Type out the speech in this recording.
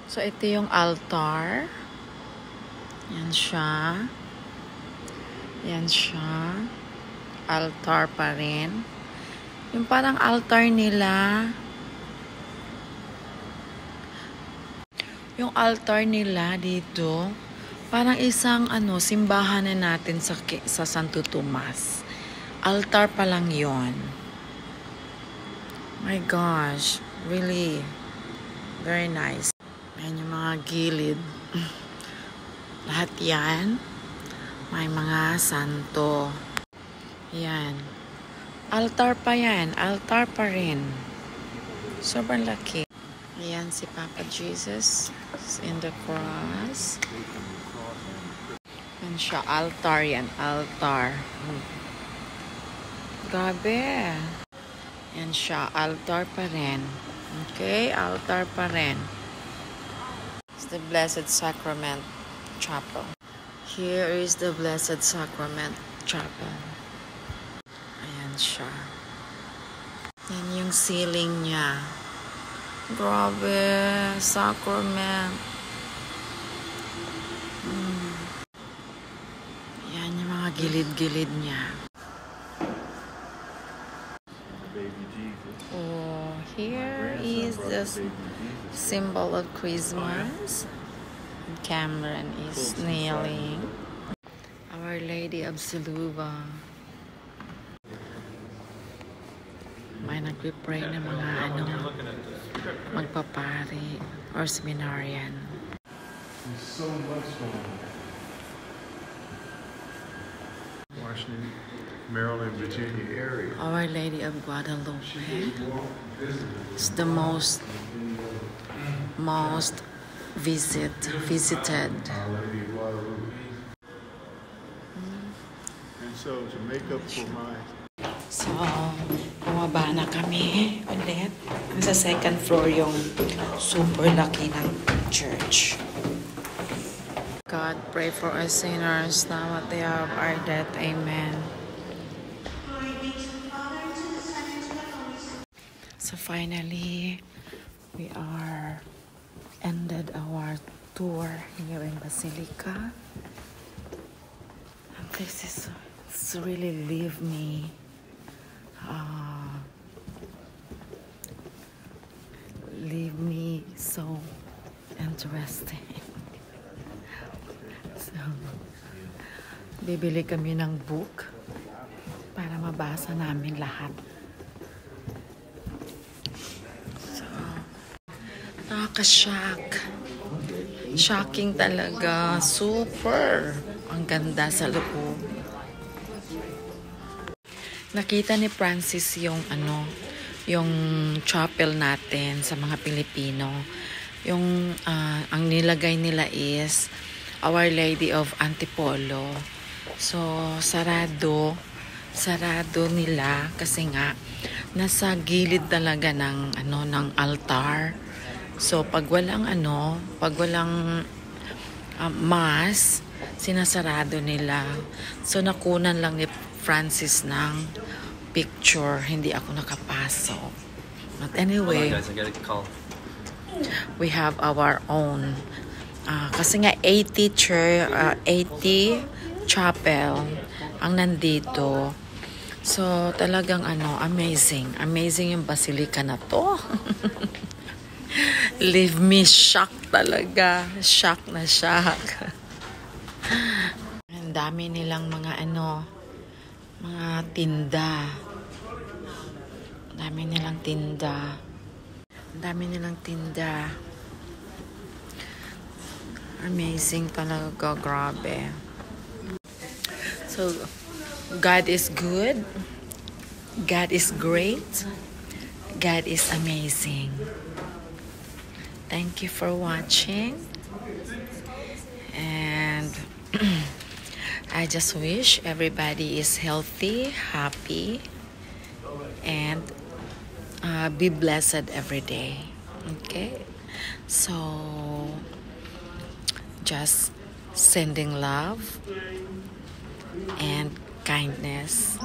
So, ito yung altar. Yan siya. Yan siya. Altar pa rin. Yung parang altar nila. Yung altar nila dito, parang isang simbahan na natin sa Santo Tomas. Altar pa lang yon. My gosh, really very nice. Ayan yung mga gilid. Lahat yan, may mga santo. Yan. Altar pa yan. Altar pa rin. Sobrang laki. Ayan si Papa Jesus in the cross. Yan siya. Altar yan. Altar. Grabe. Yan siya. Altar pa rin. Okay? Altar pa rin. It's the Blessed Sacrament Chapel. Here is the Blessed Sacrament Chapel. Ayan siya. Yan yung ceiling niya. Grabe. Sacrament. Yan yung mga gilid-gilid niya. Oh, here is the symbol of Christmas. Cameron is kneeling. Our Lady of Siluva. May nagpipray na mga magpapari or seminarian. There's so much going on. Washington, Maryland, Virginia area. Our Lady of Guadalupe is the most visited. Our Lady of Guadalupe. And so to make up for my... So, bumaba na kami ulit. Sa second floor yung super laki ng church. God, pray for us sinners now at the hour of our death. Amen. So finally, we are ended our tour here in Basilica. And this is it's really leave me so interesting. So, bibili kami ng book para mabasa namin lahat. So, nakaka-shock. Shocking talaga. Super. Ang ganda sa loob. Nakita ni Francis yung yung chapel natin sa mga Pilipino. Yung ang nilagay nila is Our Lady of Antipolo. So sarado nila kasi nga nasa gilid talaga ng ng altar. So pag walang mass, sinasarado nila. So nakunan lang ni Francis ng picture, hindi ako nakapasok. But anyway, hold on, guys, I gotta call. We have our own. Kasi nga 80 chapel ang nandito. So talagang amazing. Amazing yung basilica na to. Leave me shocked talaga. Shock na shock. Ang dami nilang mga mga tinda. Ang dami nilang tinda. Ang dami nilang tinda. Amazing talaga. Grabe. So, God is good. God is great. God is amazing. Thank you for watching. And I just wish everybody is healthy, happy, and be blessed every day. Okay? So, just sending love and kindness.